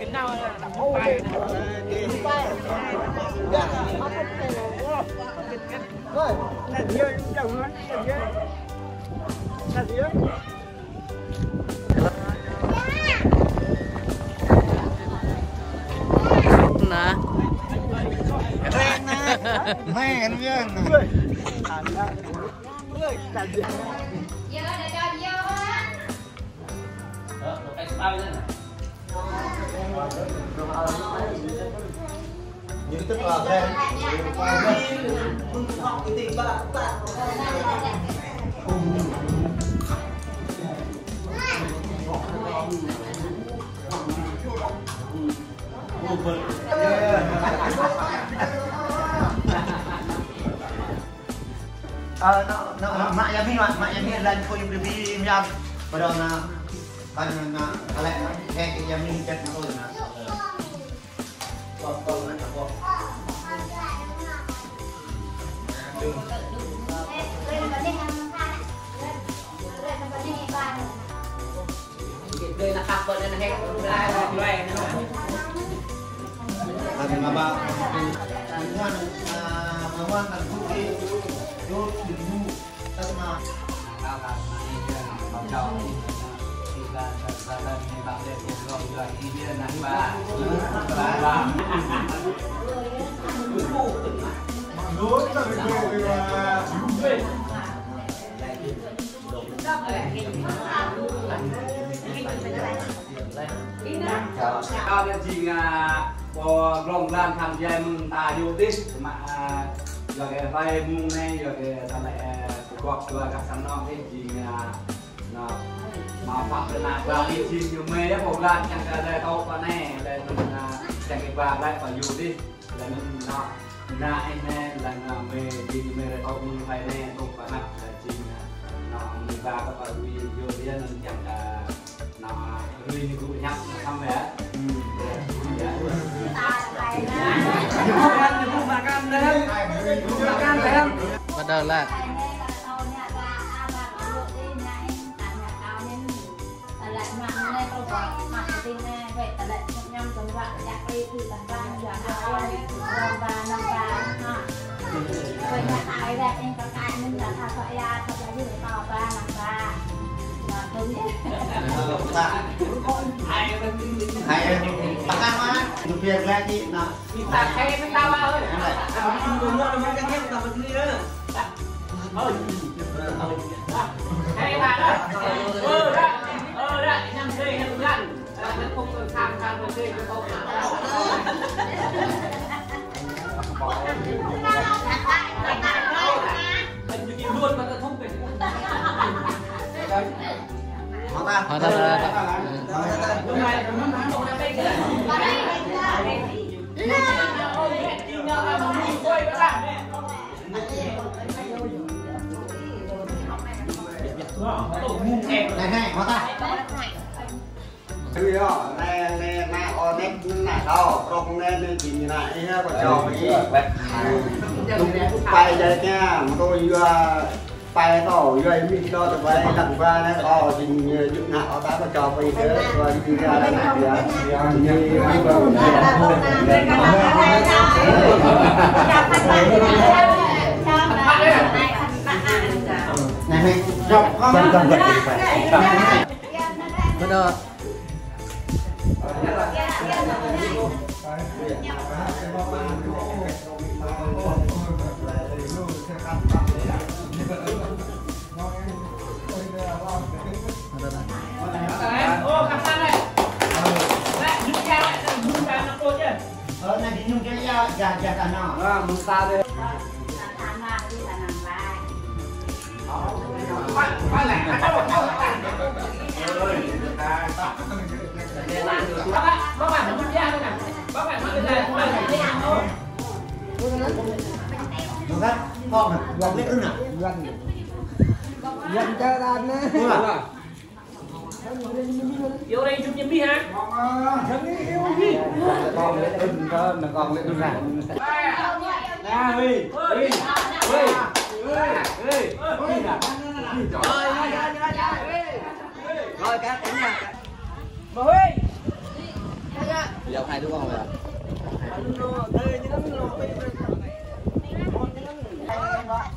cái nào là không phải rồi là nhiều chồng nó là nhiều nè mẹ nó biết những tức là đây mak Yamin lan ko yung bibi yan pero na kan na ala kayak Yamin chat na ko na đời là cặp vợ nên hay loài Lagi maba mawan kan kuki yo dibu tasma Cao nhân gì có lòng làm thằng dây mừng ta yêu tích mà giờ cái vai mùng này giờ cái thằng này cuộc là các thằng nó cái gì nó mà phạm cái nào vào đi chi nhiều mê đấy một lần chẳng cái đây câu con này đây mình chẳng cái vào lại vào yêu tích là mình nó ra anh nè là mê chi mê đây câu mình phải nè không phải nặng là chi nó mình vào các bạn yêu tích nên chẳng nó như cũng nhắc thăm về bắt đầu là hai pakai mana tu biar lagi nak hay với tao ơi hay bạn ơi đó 5 cây hay lần nó không tham một cây nó không mình luôn mà không phải họ ta này họ ta cái đó này ở đây này đâu không nên chỉ này ha còn trò gì bay đây nha tôi bay tàu rồi mình cho tụi bay lần qua nó to thì những nào ta có trò bay thế rồi đi ra đây này như này chọc con cần vật gì phải bắt đầu này thì nhung cái già cả nó muốn sao đây con gần lên à gần chơi đàn nè yêu đây chụp nhầm đi hả yêu gì con lên ưng cơ là con lên ưng rạng mà Huy Dạo hai đứa con rồi à?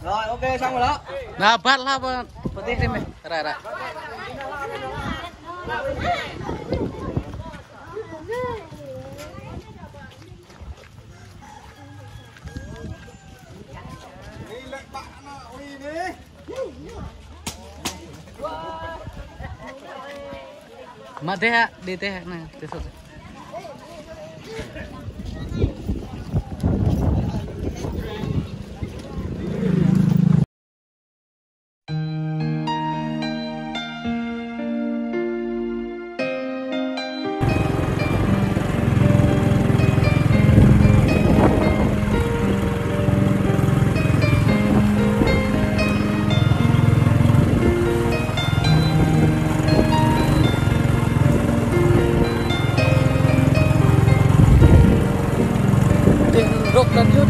Rồi ok xong rồi đó. Nah, bat lah bat. Putih ini. Ra. Mak teh, di teh nah, besok. Rok dan yun.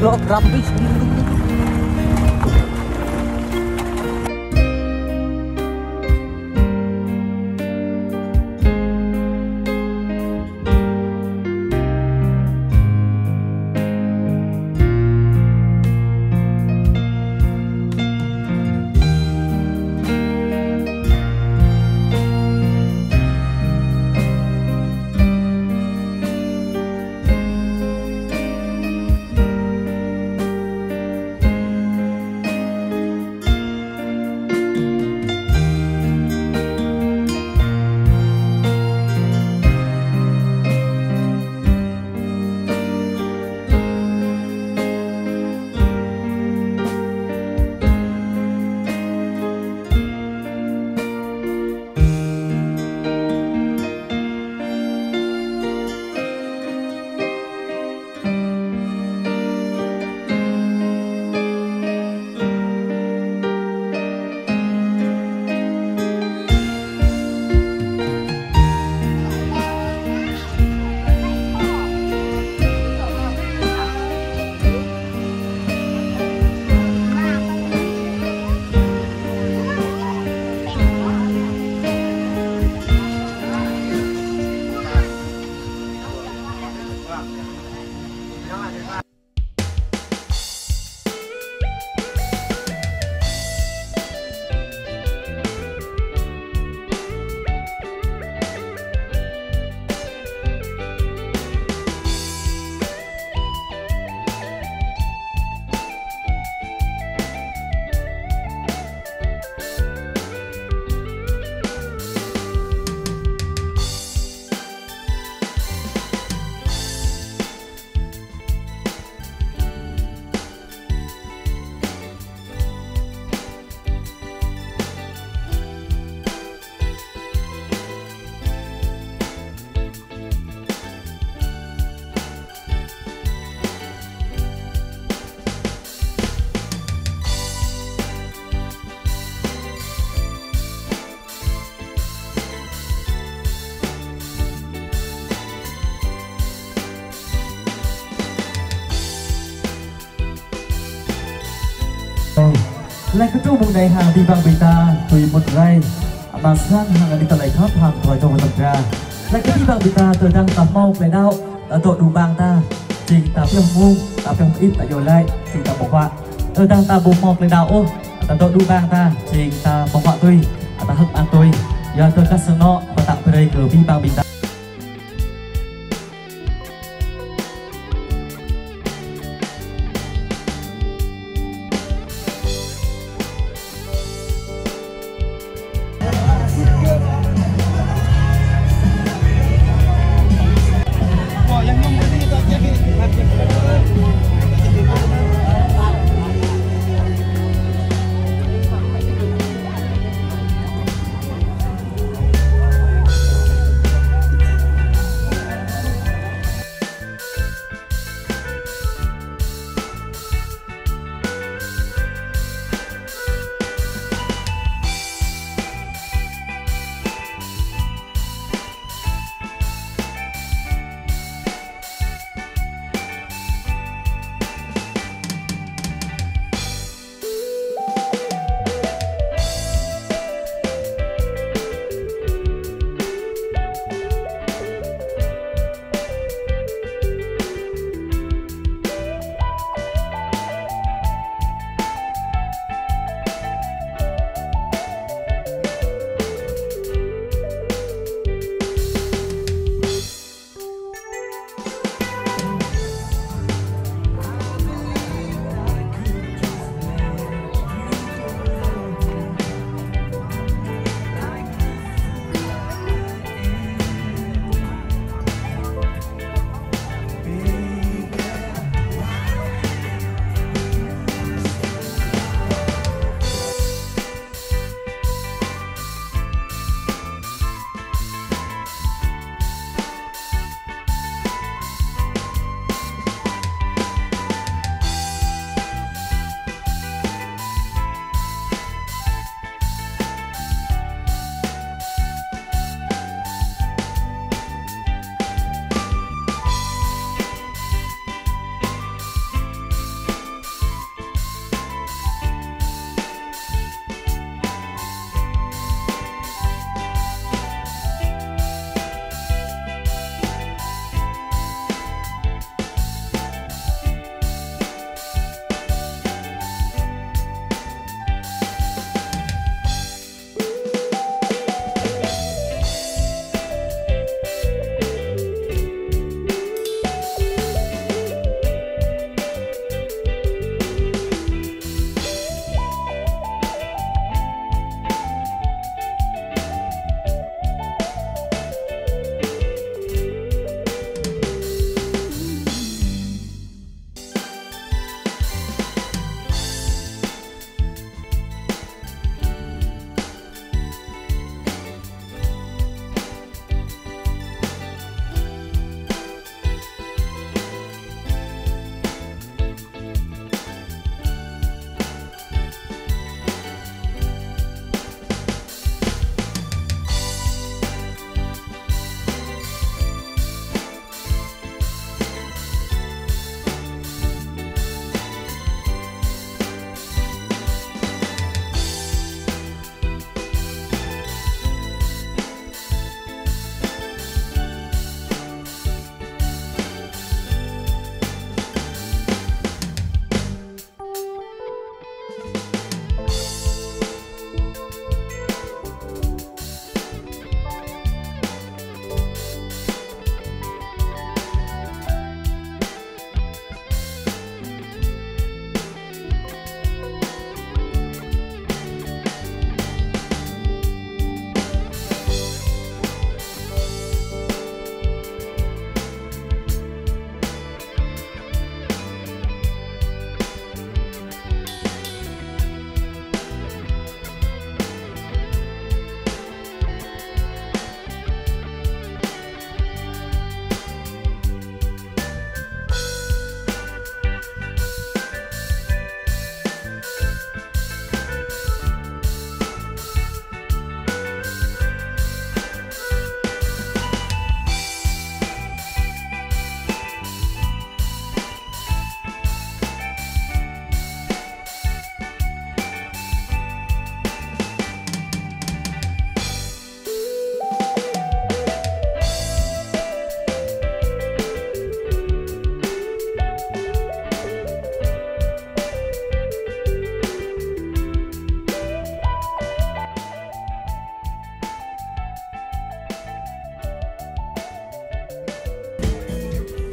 Blok rapis. lại cái chỗ mùng này hàng đi bằng ta tùy một ray mà sang hàng đi tận lại khắp hàng thỏi trong tập ra lại cái đi bằng ta tôi đang tập mau về đâu đã tội đủ bang ta trình ta phiêu ngung ta phiêu ít tại rồi lại trình ta bộc họa tôi đang ta bùng mọc lên đào ô ta tội đủ bang ta trình ta bộc họa tôi ta hấp ăn tôi giờ tôi cắt sừng nọ và tạo về đây cử vi bằng ta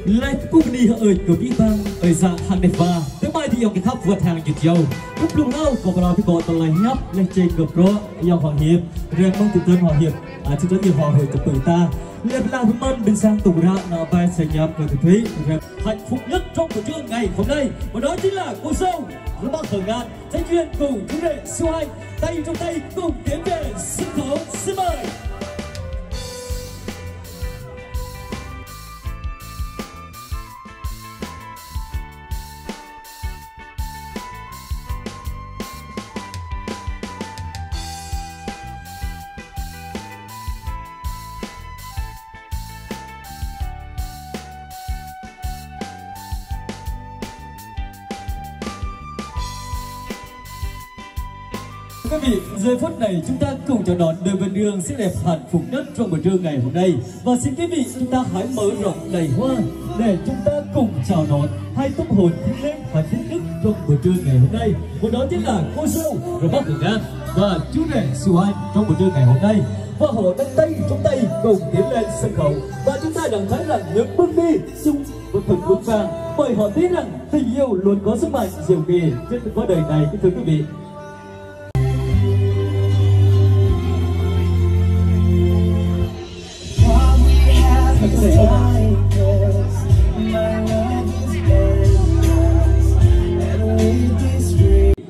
lại cũng đi ở cửa bị băng ở dạng hàng đẹp và tới mai thì ông cái khắp vượt hàng dược dầu lúc lùng ao có vào thì có tờ lại nhấp lên trên gập rô dòng hoàng hiệp riêng mong tự tên hoàng hiệp chúng ta yêu hoàng hồi từ ta liệp là hôm nay bên sang tủ ra nào bài sẽ nhập vào thực thí hạnh phúc nhất trong buổi trưa ngày hôm nay và đó chính là cô dâu rất bác khởi ngàn sẽ chuyên cùng chú rể siêu anh tay trong tay cùng tiến về sân khấu xin mời. Quý vị, giây phút này chúng ta cùng chào đón đời vận đường xinh đẹp hạnh phúc nhất trong buổi trưa ngày hôm nay. Và xin quý vị chúng ta hãy mở rộng đầy hoa để chúng ta cùng chào đón hai tâm hồn thiêng liêng hạnh phúc nhất trong buổi trưa ngày hôm nay. Và đó chính là cô dâu rồi bác Hồng An và chú rể Siêu Anh trong buổi trưa ngày hôm nay. Và họ đang tay trong tay cùng tiến lên sân khấu và chúng ta đang thấy rằng những bước đi chung một phần vững vàng bởi họ tin rằng tình yêu luôn có sức mạnh diệu kỳ trên cuộc đời này, thưa quý vị.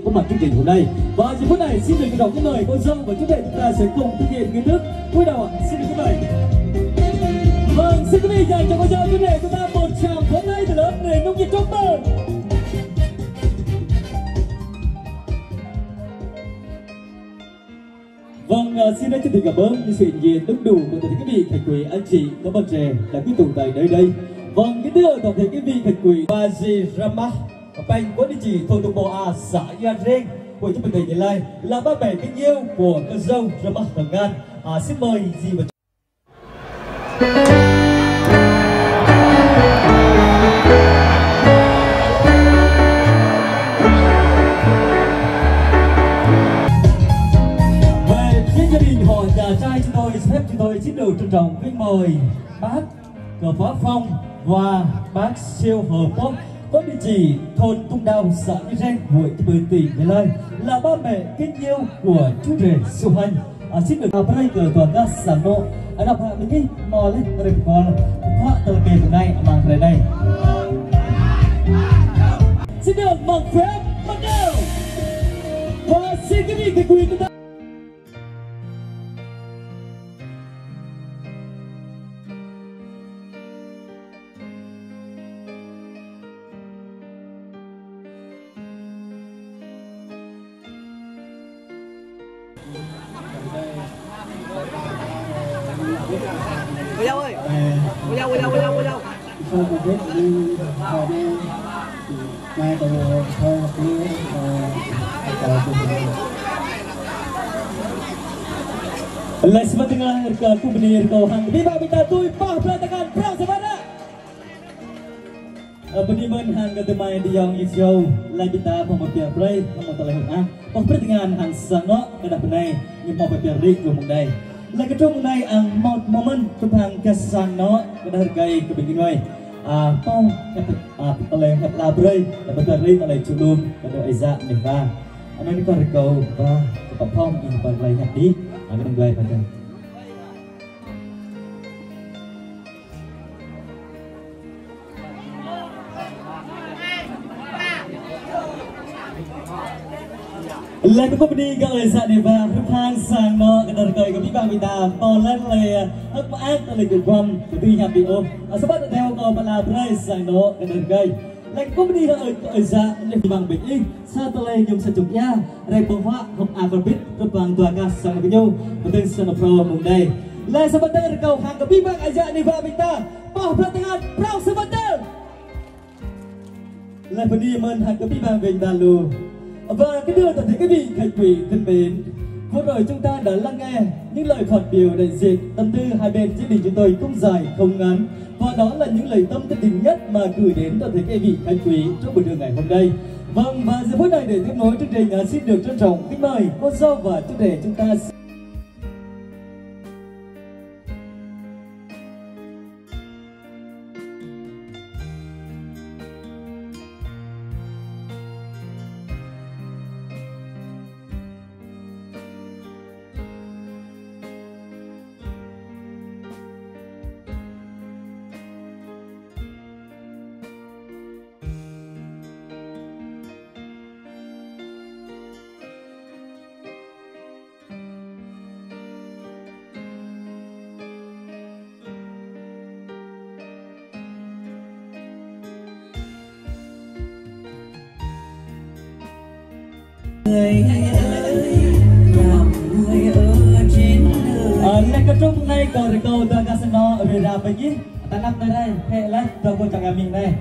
Có mặt chương trình hôm nay và giờ phút này xin được đọc cái lời cô dâu và chúng ta sẽ cùng thực hiện nghi thức cúi đầu ạ. Xin được cái lời. Vâng, xin quý vị dành cho cô dâu chú rể chúng ta một tràng pháo tay thật lớn để nồng nhiệt trong tờ. Vâng, xin chân thành cảm ơn những sự hiện diện đông đủ của toàn thể quý vị khách quý anh chị các bạn trẻ đã quý tụ tại nơi đây. Vâng, kính thưa toàn thể quý vị khách quý Baji Rama Bành của địa chỉ thôn Đông Bộ A xã Gia Reng của chúng mình ngày nay là ba mẹ kính yêu của con dâu Rama Hồng An. Xin mời dì và trai chúng tôi phép chúng tôi xin được trân trọng kính mời bác Cờ Phá Phong và bác Siêu Hờ Pop có địa chỉ thôn Tung Đào xã Như Reng huyện Chư Bừ tỉnh Gia Lai là ba mẹ kính yêu của chú rể Siêu Hành. Xin được đây cờ toàn các sản nộ đọc hạ mình đi mò lên đây còn thoát tờ kề hôm nay mang về đây xin được mặc phép bắt đầu và xin quý vị cái quý chúng ta. Cô dâu ơi, cô dâu. Tôi cũng biết đi vào đây mai từ thôi một đi chờ Let's mendengar ke kubni kau hang biba bita tui pah pelatakan perang sabana. Beniman hang ketemai di yang isau lai bita pemopia play pemotoleh ah. Pah pertengahan hang sango kedah penai ni pemopia rik rumung dai. Lai ketung nai ang momen tupang kesano kedah hargai kebinginoi. Pong oleh labrei betul rik oleh culum kedah Aiza Neva. Anak ni kau rekau bah kepom ini pada lain hati. Akan mulai pada Lại có đi các ơi dạ để vào lúc hàng sang nó cái đợt cười củaพี่bang Vita to lênเลยức ác tới lịch quan của tuy nhà bị ôm số bắt theo có mà là play sang nó cái đợt cười lại có đi các ơi dạ để bằng bình yên sa tele nhung sa chục ya đây bông hoa không Afrobeat các bạn toàn cả sang cái nhau và tên Sun Pro mùng đây lại số bắt đầu cầu hàng củaพี่bang Aiza Neva Vita bảo pertengahan Pro Sebentar lại phần đi mơn hàng củaพี่bang Vita luôn. Và cái đưa toàn thể quý vị khách quý thân mến, vừa rồi chúng ta đã lắng nghe những lời phát biểu đại diện tâm tư hai bên gia đình chúng tôi không dài không ngắn, và đó là những lời tâm chân tình nhất mà gửi đến toàn thể quý vị khách quý trong buổi trưa ngày hôm nay. Vâng, và giờ phút này để tiếp nối chương trình xin được trân trọng kính mời cô dâu và chú rể chúng ta. người ơi làm người ở trên đời. Lại có trong này cầu thì cầu tôi ca sân nó về ra bên nhí ta nằm tới đây hệ lấy tôi còn chẳng em mình đây.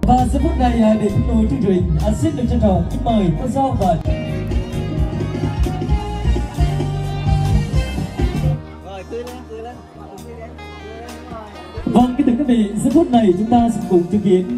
Và giây phút này để tiếp nối chương trình, xin được trân trọng kính mời cô dâu và vâng, kính thưa quý vị, giây phút này chúng ta sẽ cùng chứng kiến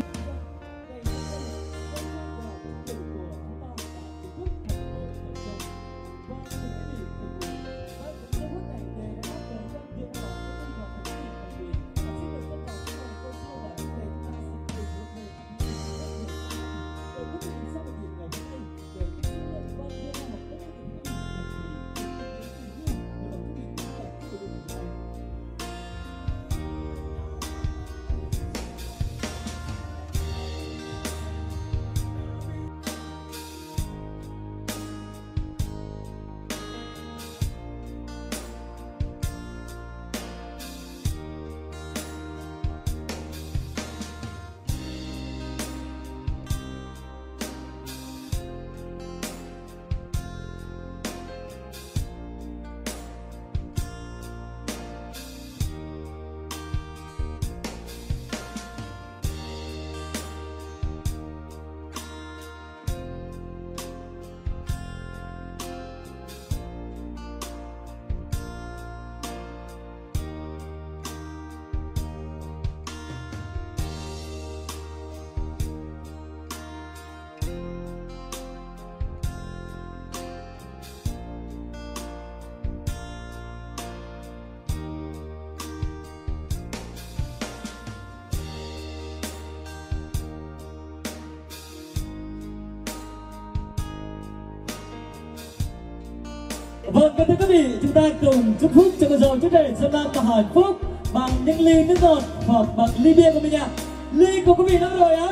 vâng, kính thưa quý vị, chúng ta cùng chúc phúc cho cô dâu chúc đầy xuân năm và hạnh phúc bằng những ly nước ngọt hoặc bằng ly bia của mình ạ. Ly của quý vị đâu rồi á?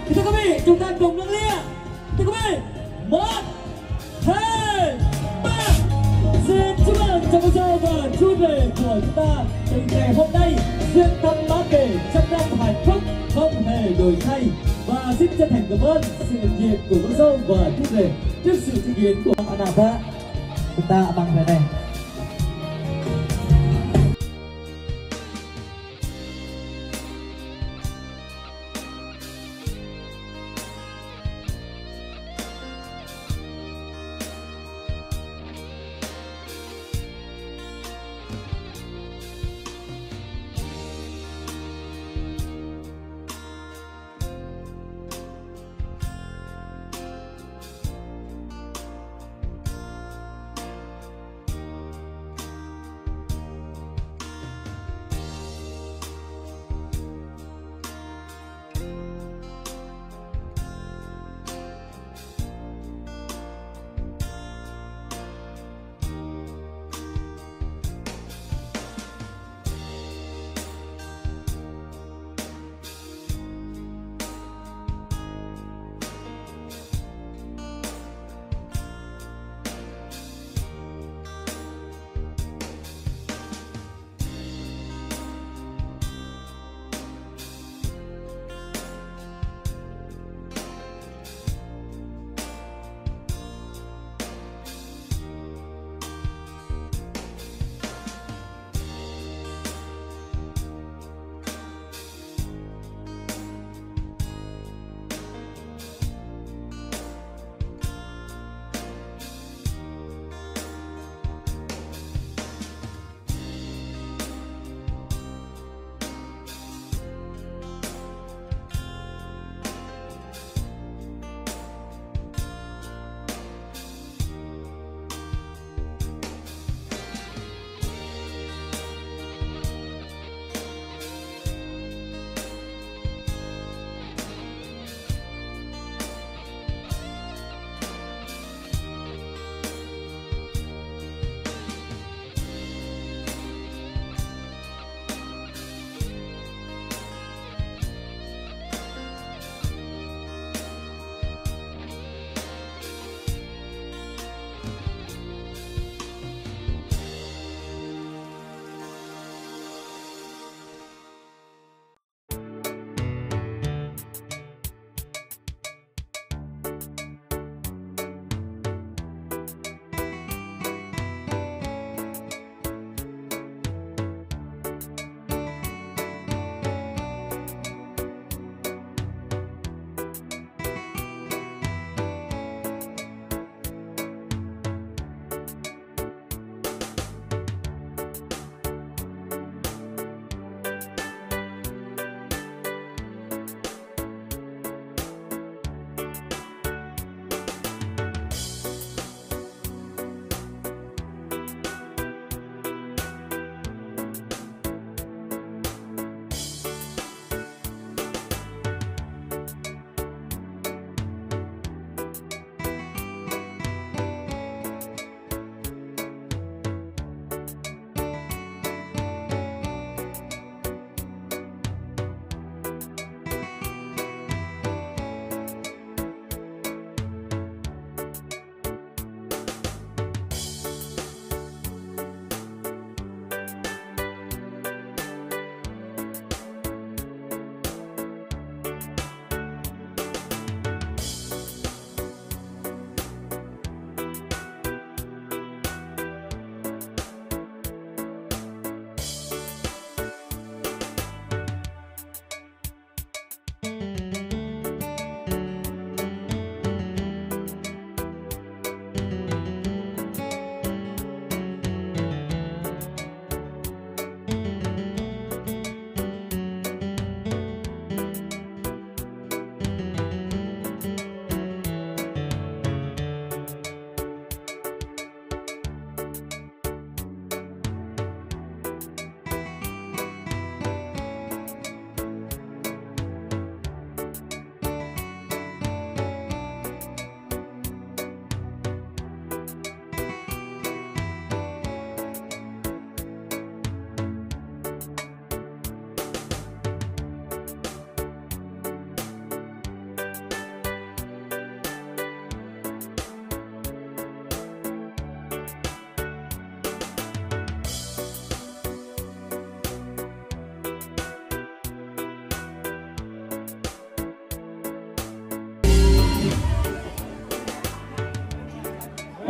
Kính thưa quý vị, chúng ta cùng nâng ly ạ. Thưa quý vị, 1, 2, 3. Xin chúc mừng cho cô dâu và chú rể của chúng ta từ ngày hôm nay duyên thăm má kể trăm năm hạnh phúc không hề đổi thay. Và xin chân thành cảm ơn sự nhiệt của cô dâu và chú rể trước sự chứng kiến của Anapa. Chúng ta bằng về đây.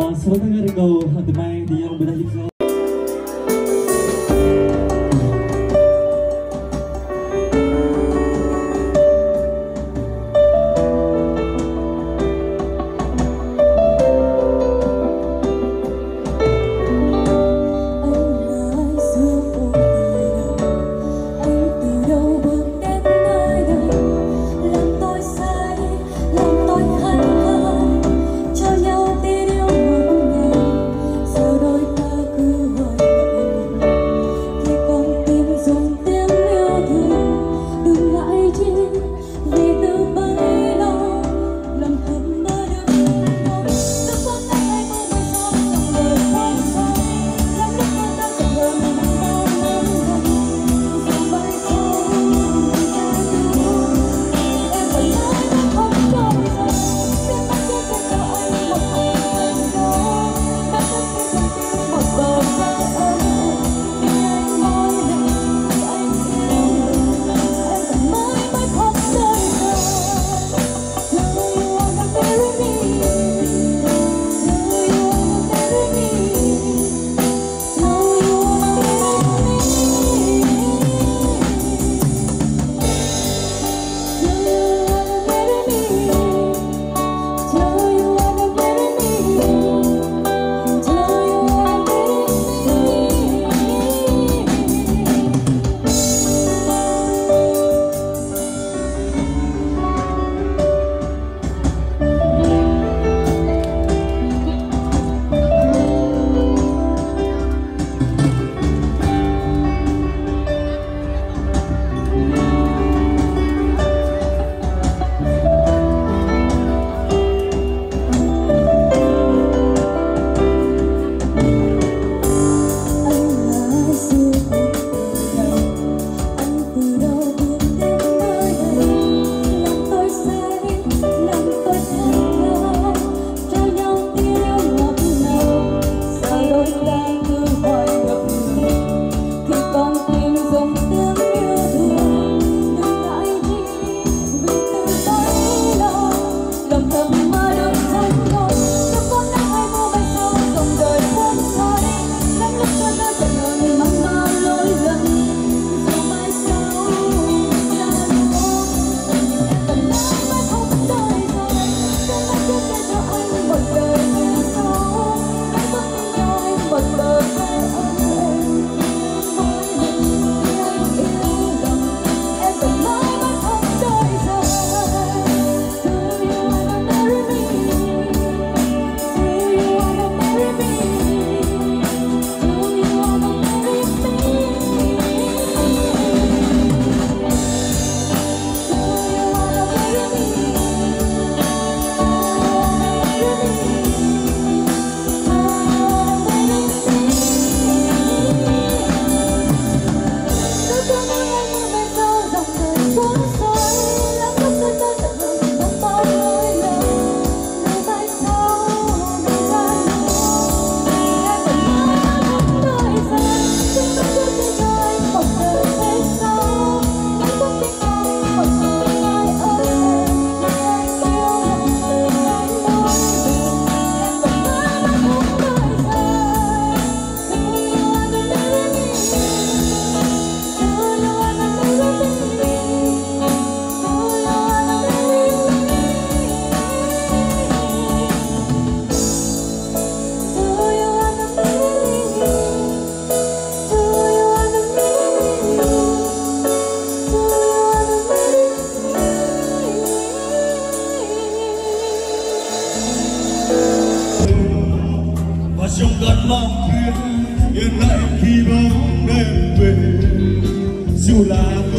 Sebentar kau hati main di yang berhasil. trong cơn mong thương yên lại khi bóng đêm về dù là